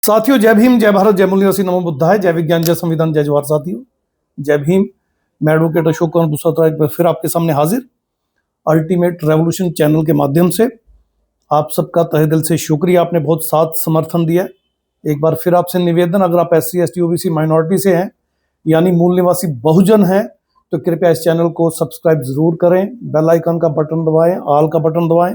साथियों, जय भीम, जय भारत, जय मूल्यवासी, नमो बुद्धाय, जय विज्ञान, जय संविधान, जय जवाहर। साथियों, जय भीम। मैं एडवोकेट अशोक कुमार बुसात्रा एक बार फिर आपके सामने हाजिर, अल्टीमेट रेवोल्यूशन चैनल के माध्यम से। आप सबका तहे दिल से शुक्रिया, आपने बहुत साथ समर्थन दिया। एक बार फिर आपसे निवेदन, अगर आप SC ST OBC माइनॉरिटी से हैं यानी मूल निवासी बहुजन हैं तो कृपया इस चैनल को सब्सक्राइब जरूर करें, बेल आइकन का बटन दबाएं, ऑल का बटन दबाएं,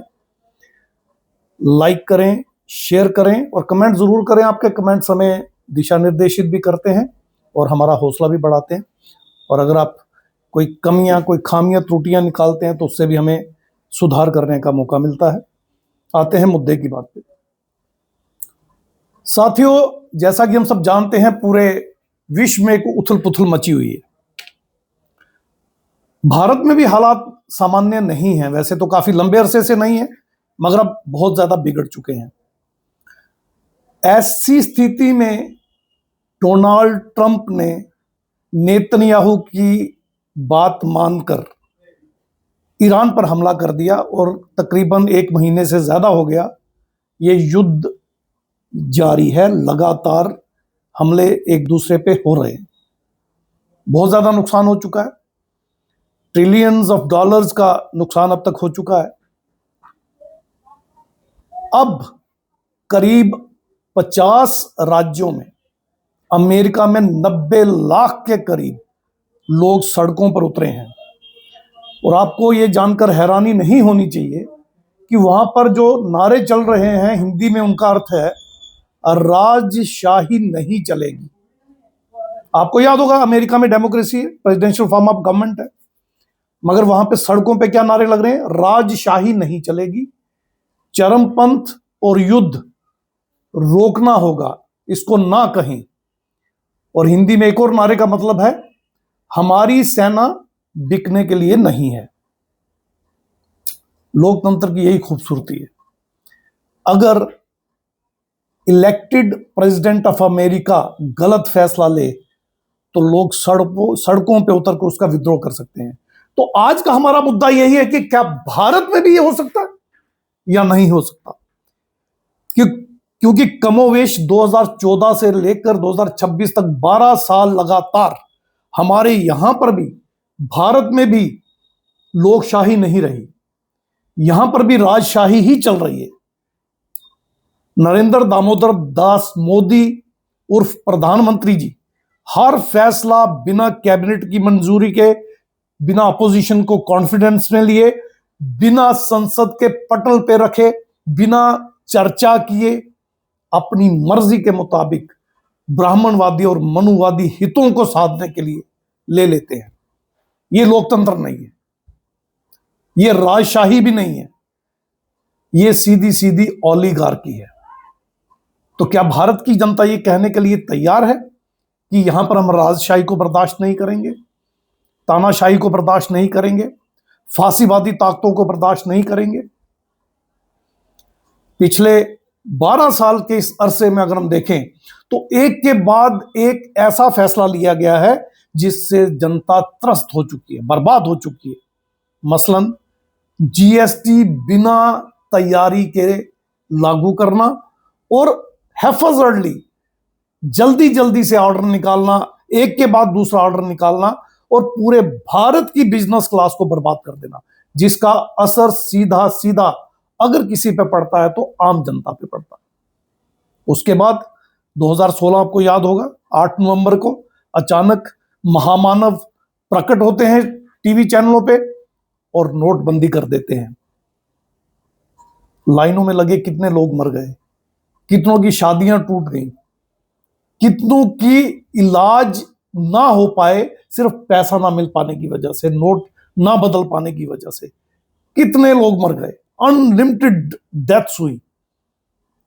लाइक करें, शेयर करें और कमेंट जरूर करें। आपके कमेंट्स हमें दिशा निर्देशित भी करते हैं और हमारा हौसला भी बढ़ाते हैं। और अगर आप कोई कमियां, कोई खामियां, त्रुटियां निकालते हैं तो उससे भी हमें सुधार करने का मौका मिलता है। आते हैं मुद्दे की बात पे। साथियों, जैसा कि हम सब जानते हैं, पूरे विश्व में एक उथल पुथल मची हुई है। भारत में भी हालात सामान्य नहीं है, वैसे तो काफी लंबे अरसे से नहीं है, मगर अब बहुत ज्यादा बिगड़ चुके हैं। ऐसी स्थिति में डोनाल्ड ट्रंप ने नेतन्याहू की बात मानकर ईरान पर हमला कर दिया और तकरीबन 1 महीने से ज्यादा हो गया ये युद्ध जारी है। लगातार हमले एक दूसरे पे हो रहे हैं। बहुत ज्यादा नुकसान हो चुका है, ट्रिलियंस ऑफ डॉलर्स का नुकसान अब तक हो चुका है। अब करीब 50 राज्यों में, अमेरिका में 90 लाख के करीब लोग सड़कों पर उतरे हैं। और आपको ये जानकर हैरानी नहीं होनी चाहिए कि वहां पर जो नारे चल रहे हैं, हिंदी में उनका अर्थ है राजशाही नहीं चलेगी। आपको याद होगा, अमेरिका में डेमोक्रेसी है, प्रेसिडेंशियल फॉर्म ऑफ गवर्नमेंट है, मगर वहां पे सड़कों पे क्या नारे लग रहे हैं? राजशाही नहीं चलेगी, चरमपंथ और युद्ध रोकना होगा, इसको ना कहें। और हिंदी में एक और नारे का मतलब है हमारी सेना बिकने के लिए नहीं है। लोकतंत्र की यही खूबसूरती है। अगर इलेक्टेड प्रेसिडेंट ऑफ अमेरिका गलत फैसला ले तो लोग सड़कों पे उतरकर उसका विद्रोह कर सकते हैं। तो आज का हमारा मुद्दा यही है कि क्या भारत में भी ये हो सकता है या नहीं हो सकता? क्योंकि कमोवेश 2014 से लेकर 2026 तक 12 साल लगातार हमारे यहां पर भी, भारत में भी लोकशाही नहीं रही, यहां पर भी राजशाही ही चल रही है। नरेंद्र दामोदर दास मोदी उर्फ प्रधानमंत्री जी हर फैसला बिना कैबिनेट की मंजूरी के, बिना अपोजिशन को कॉन्फिडेंस में लिए, बिना संसद के पटल पे रखे, बिना चर्चा किए, अपनी मर्जी के मुताबिक ब्राह्मणवादी और मनुवादी हितों को साधने के लिए ले लेते हैं। ये लोकतंत्र नहीं है, ये राजशाही भी नहीं है, ये सीधी सीधी ओलिगार्की है। तो क्या भारत की जनता ये कहने के लिए तैयार है कि यहां पर हम राजशाही को बर्दाश्त नहीं करेंगे, तानाशाही को बर्दाश्त नहीं करेंगे, फांसीवादी ताकतों को बर्दाश्त नहीं करेंगे? पिछले 12 साल के इस अरसे में अगर हम देखें तो एक के बाद एक ऐसा फैसला लिया गया है जिससे जनता त्रस्त हो चुकी है, बर्बाद हो चुकी है। मसलन GST बिना तैयारी के लागू करना और हैफजर्डली जल्दी जल्दी से ऑर्डर निकालना, एक के बाद दूसरा ऑर्डर निकालना और पूरे भारत की बिजनेस क्लास को बर्बाद कर देना, जिसका असर सीधा सीधा अगर किसी पे पड़ता है तो आम जनता पे पड़ता है। उसके बाद 2016 आपको याद होगा, 8 नवंबर को अचानक महामानव प्रकट होते हैं टीवी चैनलों पे और नोटबंदी कर देते हैं। लाइनों में लगे कितने लोग मर गए, कितनों की शादियां टूट गई, कितनों की इलाज ना हो पाए सिर्फ पैसा ना मिल पाने की वजह से, नोट ना बदल पाने की वजह से, कितने लोग मर गए, अनलिमिटेड डेथ्स हुई।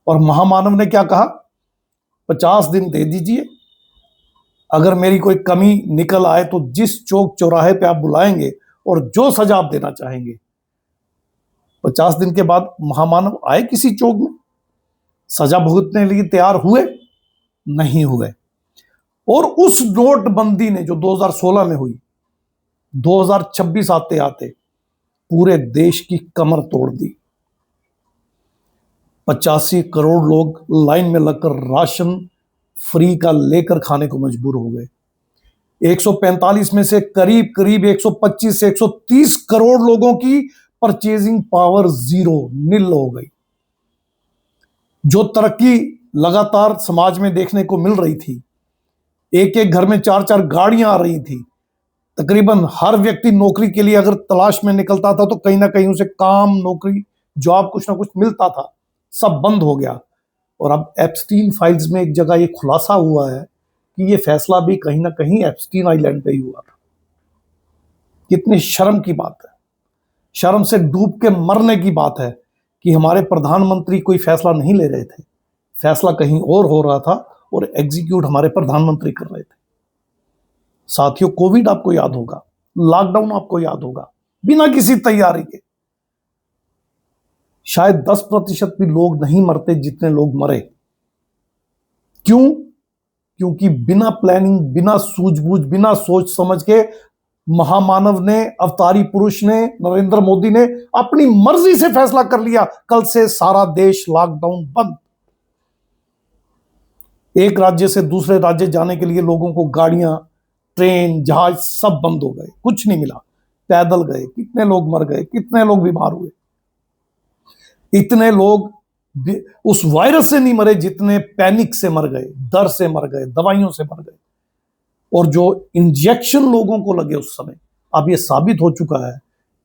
और महामानव ने क्या कहा? 50 दिन दे दीजिए, अगर मेरी कोई कमी निकल आए तो जिस चौक चौराहे पे आप बुलाएंगे और जो सजा आप देना चाहेंगे। 50 दिन के बाद महामानव आए किसी चौक में, सजा भुगतने के लिए तैयार हुए? नहीं हुए। और उस नोटबंदी ने जो 2016 में हुई, 2026 आते आते पूरे देश की कमर तोड़ दी। 85 करोड़ लोग लाइन में लगकर राशन फ्री का लेकर खाने को मजबूर हो गए। 145 में से करीब करीब 125 से 130 करोड़ लोगों की परचेजिंग पावर जीरो, नील हो गई। जो तरक्की लगातार समाज में देखने को मिल रही थी, एक एक घर में 4-4 गाड़ियां आ रही थी, तकरीबन हर व्यक्ति नौकरी के लिए अगर तलाश में निकलता था तो कहीं ना कहीं उसे काम, नौकरी, जॉब कुछ ना कुछ मिलता था, सब बंद हो गया। और अब एप्स्टीन फाइल्स में एक जगह ये खुलासा हुआ है कि ये फैसला भी कहीं ना कहीं एप्स्टीन आइलैंड पे ही हुआ था। कितनी शर्म की बात है, शर्म से डूब के मरने की बात है कि हमारे प्रधानमंत्री कोई फैसला नहीं ले रहे थे, फैसला कहीं और हो रहा था और एग्जीक्यूट हमारे प्रधानमंत्री कर रहे थे। साथियों, कोविड आपको याद होगा, लॉकडाउन आपको याद होगा, बिना किसी तैयारी के शायद 10% भी लोग नहीं मरते जितने लोग मरे। क्यों? क्योंकि बिना प्लानिंग, बिना सूझबूझ, बिना सोच समझ के महामानव ने, अवतारी पुरुष ने, नरेंद्र मोदी ने अपनी मर्जी से फैसला कर लिया, कल से सारा देश लॉकडाउन बंद। एक राज्य से दूसरे राज्य जाने के लिए लोगों को गाड़ियां, ट्रेन, जहाज सब बंद हो गए, कुछ नहीं मिला। पैदल गए, कितने लोग मर गए, कितने लोग बीमार हुए। इतने लोग उस वायरस से नहीं मरे जितने पैनिक से मर गए, डर से मर गए, दवाइयों से मर गए। और जो इंजेक्शन लोगों को लगे उस समय, अब यह साबित हो चुका है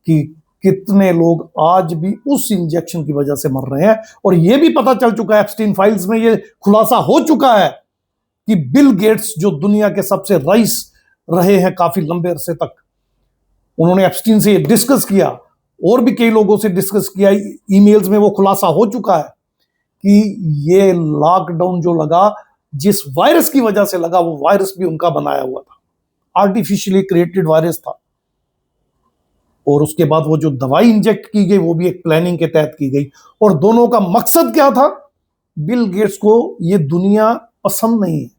कि कितने लोग आज भी उस इंजेक्शन की वजह से मर रहे हैं। और यह भी पता चल चुका है, एप्स्टीन फाइल्स में यह खुलासा हो चुका है कि बिल गेट्स, जो दुनिया के सबसे रईस रहे हैं काफी लंबे अरसे तक, उन्होंने एप्स्टीन से डिस्कस किया और भी कई लोगों से डिस्कस किया। ईमेल्स में वो खुलासा हो चुका है कि ये लॉकडाउन जो लगा, जिस वायरस की वजह से लगा, वो वायरस भी उनका बनाया हुआ था, आर्टिफिशियली क्रिएटेड वायरस था। और उसके बाद वो जो दवाई इंजेक्ट की गई वो भी एक प्लानिंग के तहत की गई। और दोनों का मकसद क्या था? बिल गेट्स को ये दुनिया पसंद नहीं है,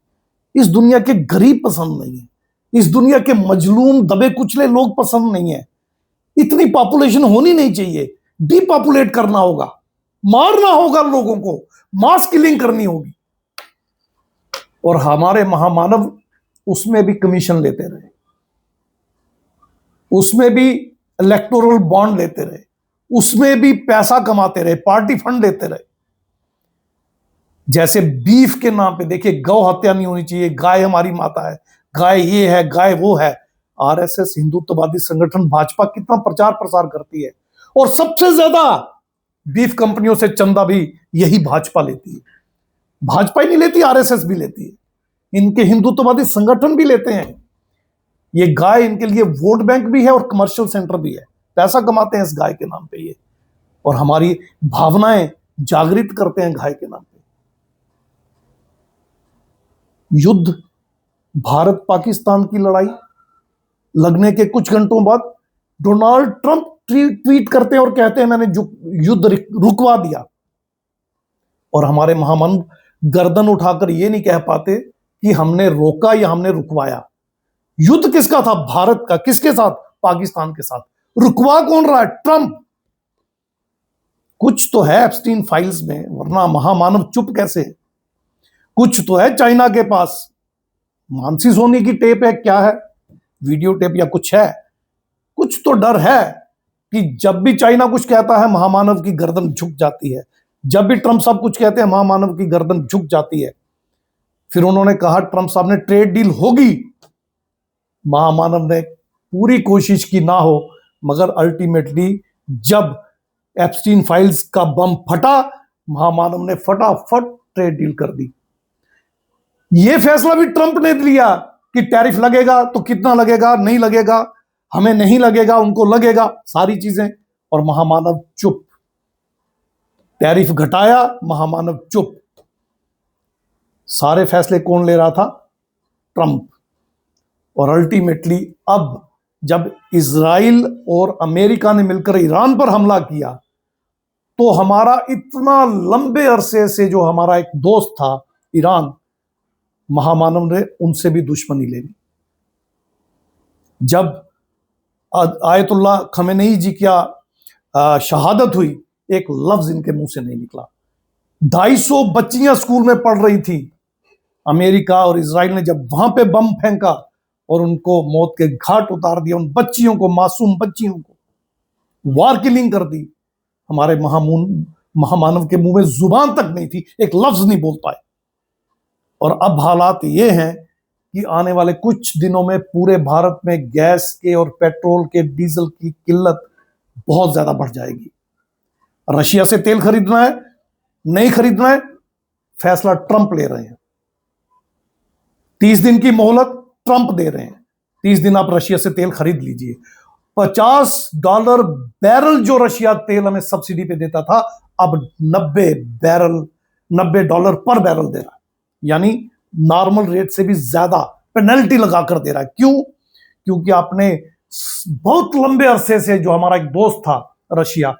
इस दुनिया के गरीब पसंद नहीं है, इस दुनिया के मजलूम, दबे कुचले लोग पसंद नहीं है। इतनी पॉपुलेशन होनी नहीं चाहिए, डिपॉपुलेट करना होगा, मारना होगा लोगों को, मास किलिंग करनी होगी। और हमारे महामानव उसमें भी कमीशन लेते रहे, उसमें भी इलेक्टोरल बॉन्ड लेते रहे, उसमें भी पैसा कमाते रहे, पार्टी फंड लेते रहे। जैसे बीफ के नाम पे, देखिए, गौ हत्या नहीं होनी चाहिए, गाय हमारी माता है, गाय ये है, गाय वो है। आरएसएस, हिंदुत्ववादी संगठन भाजपा कितना प्रचार प्रसार करती है, और सबसे ज्यादा बीफ कंपनियों से चंदा भी यही भाजपा लेती है। भाजपा ही नहीं लेती, आरएसएस भी लेती है, इनके हिंदुत्ववादी संगठन भी लेते हैं। ये गाय इनके लिए वोट बैंक भी है और कमर्शियल सेंटर भी है, पैसा कमाते हैं इस गाय के नाम पे ये, और हमारी भावनाएं जागृत करते हैं गाय के नाम पे। युद्ध, भारत पाकिस्तान की लड़ाई लगने के कुछ घंटों बाद डोनाल्ड ट्रंप ट्वीट करते हैं और कहते हैं मैंने युद्ध रुकवा दिया। और हमारे महामानव गर्दन उठाकर ये नहीं कह पाते कि हमने रोका या हमने रुकवाया। युद्ध किसका था? भारत का। किसके साथ? पाकिस्तान के साथ। रुकवा कौन रहा है? ट्रंप। कुछ तो है एप्स्टीन फाइल्स में, वरना महामानव चुप कैसे है? कुछ तो है चाइना के पास, मानसी सोनी की टेप है, क्या है, वीडियो टेप या कुछ है। कुछ तो डर है कि जब भी चाइना कुछ कहता है महामानव की गर्दन झुक जाती है, जब भी ट्रंप साहब कुछ कहते हैं महामानव की गर्दन झुक जाती है। फिर उन्होंने कहा, ट्रंप साहब ने, ट्रेड डील होगी। महामानव ने पूरी कोशिश की ना हो, मगर अल्टीमेटली जब एप्स्टीन फाइल्स का बम फटा, महामानव ने फटाफट ट्रेड डील कर दी। यह फैसला भी ट्रंप ने लिया कि टैरिफ लगेगा तो कितना लगेगा, नहीं लगेगा, हमें नहीं लगेगा, उनको लगेगा, सारी चीजें। और महामानव चुप। टैरिफ घटाया, महामानव चुप। सारे फैसले कौन ले रहा था? ट्रंप। और अल्टीमेटली अब जब इजराइल और अमेरिका ने मिलकर ईरान पर हमला किया, तो हमारा इतना लंबे अरसे से जो हमारा एक दोस्त था ईरान, महामानव ने उनसे भी दुश्मनी ले ली। जब आयतुल्लाह खमेनेई जी की शहादत हुई, एक लफ्ज इनके मुंह से नहीं निकला 250 बच्चियां स्कूल में पढ़ रही थी। अमेरिका और इजराइल ने जब वहां पे बम फेंका और उनको मौत के घाट उतार दिया, उन बच्चियों को, मासूम बच्चियों को वार किलिंग कर दी, हमारे महामानव के मुंह में जुबान तक नहीं थी, एक लफ्ज नहीं बोल पाए। और अब हालात ये हैं कि आने वाले कुछ दिनों में पूरे भारत में गैस के और पेट्रोल के, डीजल की किल्लत बहुत ज्यादा बढ़ जाएगी। रशिया से तेल खरीदना है, नहीं खरीदना है, फैसला ट्रंप ले रहे हैं। 30 दिन की मोहलत ट्रंप दे रहे हैं। 30 दिन आप रशिया से तेल खरीद लीजिए। $50 बैरल जो रशिया तेल हमें सब्सिडी पे देता था, अब $90 पर बैरल दे रहा है, यानी नॉर्मल रेट से भी ज्यादा पेनल्टी लगाकर दे रहा है। क्यों? क्योंकि आपने बहुत लंबे अरसे से, जो हमारा एक दोस्त था रशिया,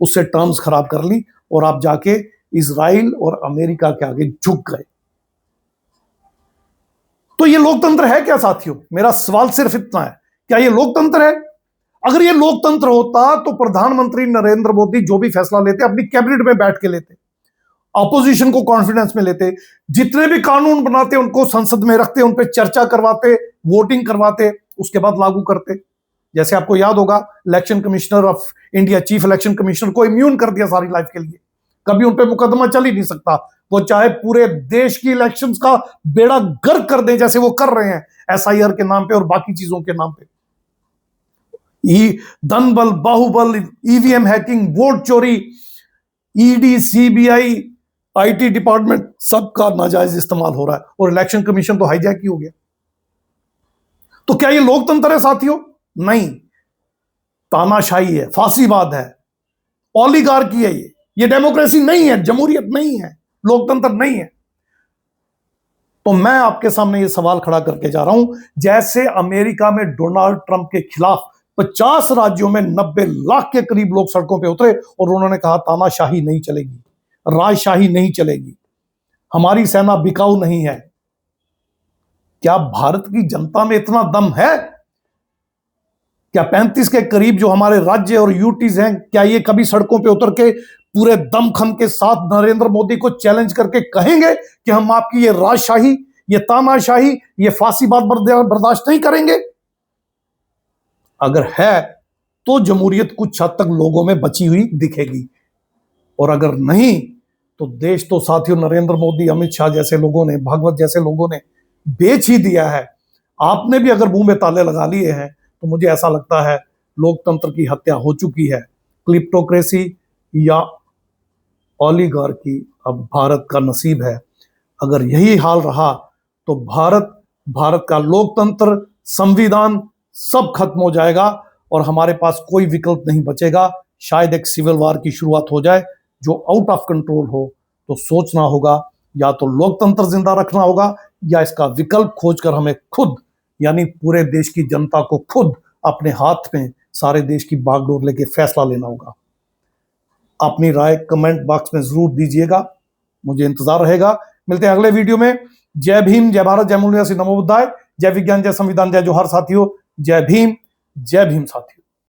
उससे टर्म्स खराब कर ली और आप जाके इजराइल और अमेरिका के आगे झुक गए। तो ये लोकतंत्र है क्या साथियों? मेरा सवाल सिर्फ इतना है, क्या ये लोकतंत्र है? अगर ये लोकतंत्र होता तो प्रधानमंत्री नरेंद्र मोदी जो भी फैसला लेते अपनी कैबिनेट में बैठ के लेते, ऑपोजिशन को कॉन्फिडेंस में लेते, जितने भी कानून बनाते उनको संसद में रखते, उन पर चर्चा करवाते, वोटिंग करवाते, उसके बाद लागू करते। जैसे आपको याद होगा, election commissioner of India, chief election commissioner को इम्यून कर दिया सारी लाइफ के लिए, कभी उन पर मुकदमा चल ही नहीं सकता। वो चाहे पूरे देश की इलेक्शंस का बेड़ा गर्क कर दे, जैसे वो कर रहे हैं एसआईआर के नाम पे और बाकी चीजों के नाम पे। धन बल, बाहुबल, ईवीएम हैकिंग, वोट चोरी, ईडी, सीबीआई, आईटी डिपार्टमेंट, सबका नाजायज इस्तेमाल हो रहा है और इलेक्शन कमीशन तो हाईजैक ही हो गया। तो क्या ये लोकतंत्र है साथियों? नहीं, तानाशाही है, फांसीवाद है, ओलिगार्की है। ये डेमोक्रेसी नहीं है, जमहूरियत नहीं है, लोकतंत्र नहीं है। तो मैं आपके सामने ये सवाल खड़ा करके जा रहा हूं, जैसे अमेरिका में डोनाल्ड ट्रंप के खिलाफ 50 राज्यों में 90 लाख के करीब लोग सड़कों पे उतरे और उन्होंने कहा तानाशाही नहीं चलेगी, राजशाही नहीं चलेगी, हमारी सेना बिकाऊ नहीं है। क्या भारत की जनता में इतना दम है? क्या 35 के करीब जो हमारे राज्य और यूटीज हैं, क्या ये कभी सड़कों पे उतर के पूरे दमखम के साथ नरेंद्र मोदी को चैलेंज करके कहेंगे कि हम आपकी ये राजशाही, ये तानाशाही, ये फांसीवाद बर्दाश्त नहीं करेंगे? अगर है तो जमहूरियत कुछ हद तक लोगों में बची हुई दिखेगी, और अगर नहीं तो देश तो साथियों नरेंद्र मोदी, अमित शाह जैसे लोगों ने, भागवत जैसे लोगों ने बेच ही दिया है। आपने भी अगर मुंह में ताले लगा लिए हैं तो मुझे ऐसा लगता है लोकतंत्र की हत्या हो चुकी है। क्लिप्टोक्रेसी या ओलिगार्की अब भारत का नसीब है। अगर यही हाल रहा तो भारत का लोकतंत्र, संविधान सब खत्म हो जाएगा और हमारे पास कोई विकल्प नहीं बचेगा। शायद एक सिविल वार की शुरुआत हो जाए जो आउट ऑफ कंट्रोल हो। तो सोचना होगा, या तो लोकतंत्र जिंदा रखना होगा या इसका विकल्प खोजकर हमें खुद, यानी पूरे देश की जनता को खुद अपने हाथ में सारे देश की बागडोर लेके फैसला लेना होगा। अपनी राय कमेंट बॉक्स में जरूर दीजिएगा, मुझे इंतजार रहेगा। मिलते हैं अगले वीडियो में। जय भीम, जय भारत, जय मूल निवासी, नमो बुद्धाय, जय विज्ञान, जय संविधान, जय जोहार साथियों। जय भीम साथियों।